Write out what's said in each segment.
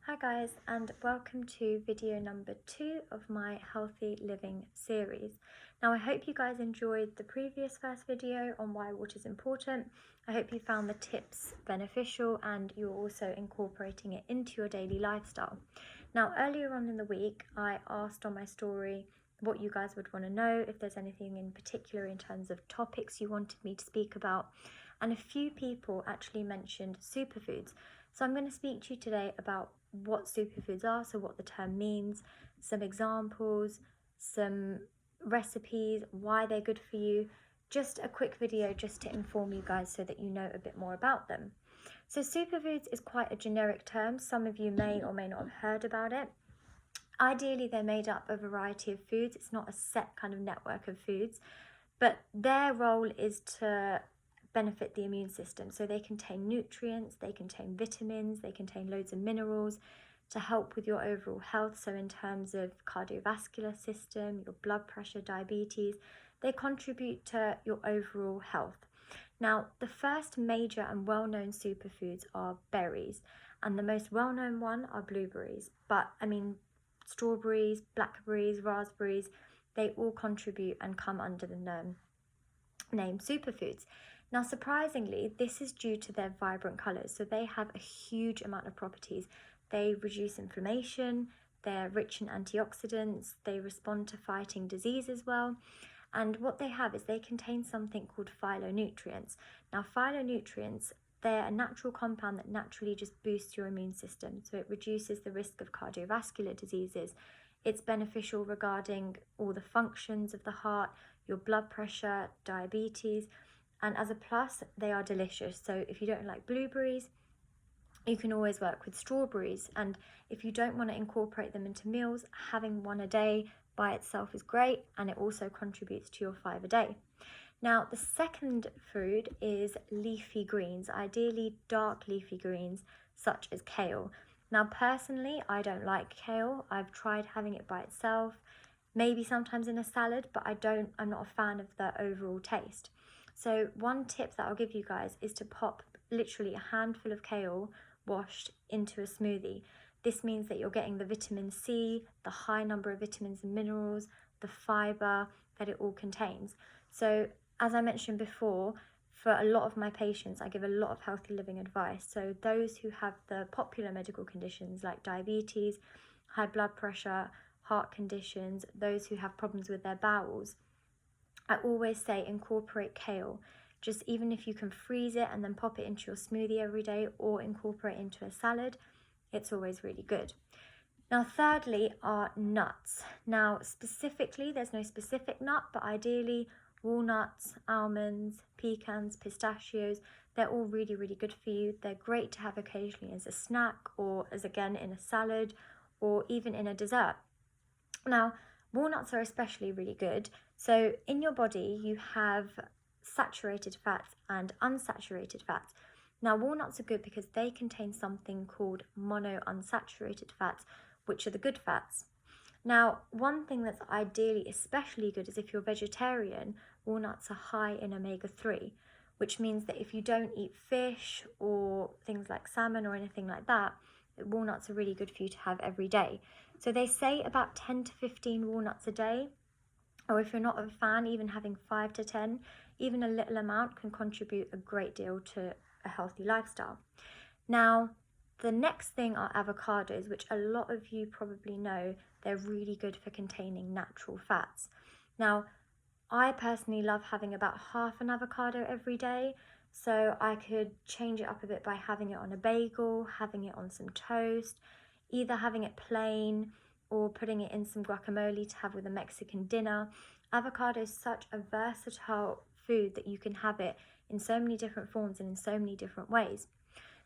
Hi guys, and welcome to video number 2 of my healthy living series. Now I hope you guys enjoyed the previous first video on why water is important. I hope you found the tips beneficial and you're also incorporating it into your daily lifestyle. Now earlier on in the week I asked on my story what you guys would want to know, if there's anything in particular in terms of topics you wanted me to speak about, and a few people actually mentioned superfoods. So I'm going to speak to you today about what superfoods are, so what the term means, some examples, some recipes, why they're good for you. Just a quick video just to inform you guys so that you know a bit more about them. So superfoods is quite a generic term. Some of you may or may not have heard about it. Ideally, they're made up of a variety of foods. It's not a set kind of network of foods, but their role is to benefit the immune system. So they contain nutrients, they contain vitamins, they contain loads of minerals to help with your overall health. So in terms of cardiovascular system, your blood pressure, diabetes, they contribute to your overall health. Now, the first major and well-known superfoods are berries, and the most well-known one are blueberries. But I mean, strawberries, blackberries, raspberries, they all contribute and come under the name superfoods. Now, surprisingly, this is due to their vibrant colours. So they have a huge amount of properties. They reduce inflammation, they're rich in antioxidants, they respond to fighting disease as well. And what they have is they contain something called phytonutrients. Now, phytonutrients, they're a natural compound that naturally just boosts your immune system. So it reduces the risk of cardiovascular diseases. It's beneficial regarding all the functions of the heart, your blood pressure, diabetes. And as a plus, they are delicious. So if you don't like blueberries, you can always work with strawberries. And if you don't want to incorporate them into meals, having one a day by itself is great, and it also contributes to your 5 a day. Now, the second food is leafy greens, ideally dark leafy greens such as kale. Now, personally, I don't like kale. I've tried having it by itself, maybe sometimes in a salad, but I'm not a fan of the overall taste. So one tip that I'll give you guys is to pop literally a handful of kale washed into a smoothie. This means that you're getting the vitamin C, the high number of vitamins and minerals, the fiber that it all contains. So as I mentioned before, for a lot of my patients, I give a lot of healthy living advice. So those who have the popular medical conditions like diabetes, high blood pressure, heart conditions, those who have problems with their bowels, I always say incorporate kale. Just even if you can freeze it and then pop it into your smoothie every day or incorporate it into a salad, it's always really good. Now, thirdly are nuts. Now, specifically, there's no specific nut, but ideally walnuts, almonds, pecans, pistachios, they're all really, really good for you. They're great to have occasionally as a snack or as, again, in a salad or even in a dessert. Now, walnuts are especially really good. So in your body, you have saturated fats and unsaturated fats. Now, walnuts are good because they contain something called monounsaturated fats, which are the good fats. Now, one thing that's ideally especially good is if you're vegetarian, walnuts are high in omega-3, which means that if you don't eat fish or things like salmon or anything like that, walnuts are really good for you to have every day. So they say about 10 to 15 walnuts a day, or if you're not a fan, even having 5 to 10, even a little amount can contribute a great deal to a healthy lifestyle. Now, the next thing are avocados, which a lot of you probably know, they're really good for containing natural fats. Now, I personally love having about half an avocado every day, so I could change it up a bit by having it on a bagel, having it on some toast, either having it plain or putting it in some guacamole to have with a Mexican dinner. Avocado is such a versatile food that you can have it in so many different forms and in so many different ways.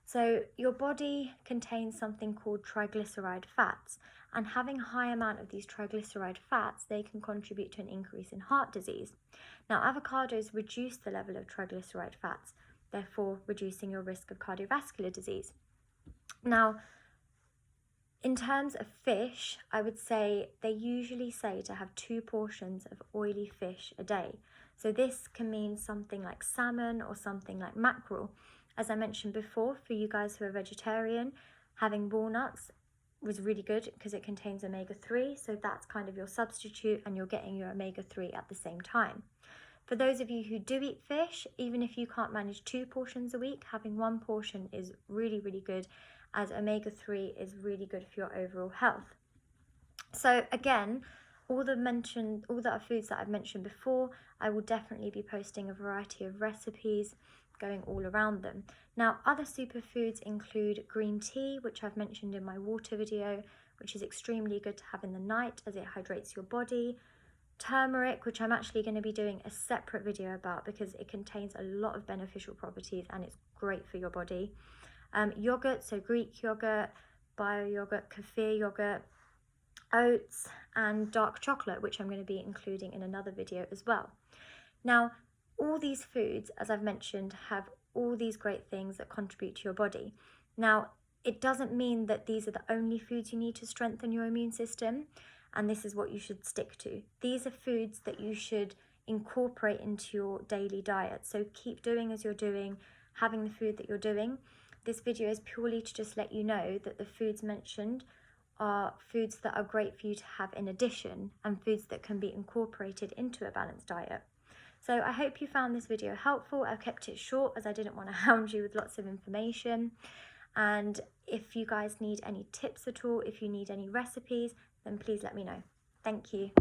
So your body contains something called triglyceride fats, and having a high amount of these triglyceride fats, they can contribute to an increase in heart disease. Now, avocados reduce the level of triglyceride fats, therefore reducing your risk of cardiovascular disease. Now, in terms of fish, I would say they usually say to have 2 portions of oily fish a day. So this can mean something like salmon or something like mackerel. As I mentioned before, for you guys who are vegetarian, having walnuts was really good because it contains omega-3, so that's kind of your substitute, and you're getting your omega-3 at the same time. For those of you who do eat fish, even if you can't manage 2 portions a week, having 1 portion is really, really good, as omega-3 is really good for your overall health. So again, all the foods that I've mentioned before, I will definitely be posting a variety of recipes going all around them. Now, other superfoods include green tea, which I've mentioned in my water video, which is extremely good to have in the night as it hydrates your body. Turmeric, which I'm actually going to be doing a separate video about because it contains a lot of beneficial properties and it's great for your body. Yogurt, so Greek yogurt, bio yogurt, kefir yogurt, oats, and dark chocolate, which I'm going to be including in another video as well. Now, all these foods, as I've mentioned, have all these great things that contribute to your body. Now, it doesn't mean that these are the only foods you need to strengthen your immune system, and this is what you should stick to. These are foods that you should incorporate into your daily diet. So keep doing as you're doing, having the food that you're doing. This video is purely to just let you know that the foods mentioned are foods that are great for you to have in addition, and foods that can be incorporated into a balanced diet. So I hope you found this video helpful. I've kept it short as I didn't want to hound you with lots of information. And if you guys need any tips at all, if you need any recipes, then please let me know. Thank you.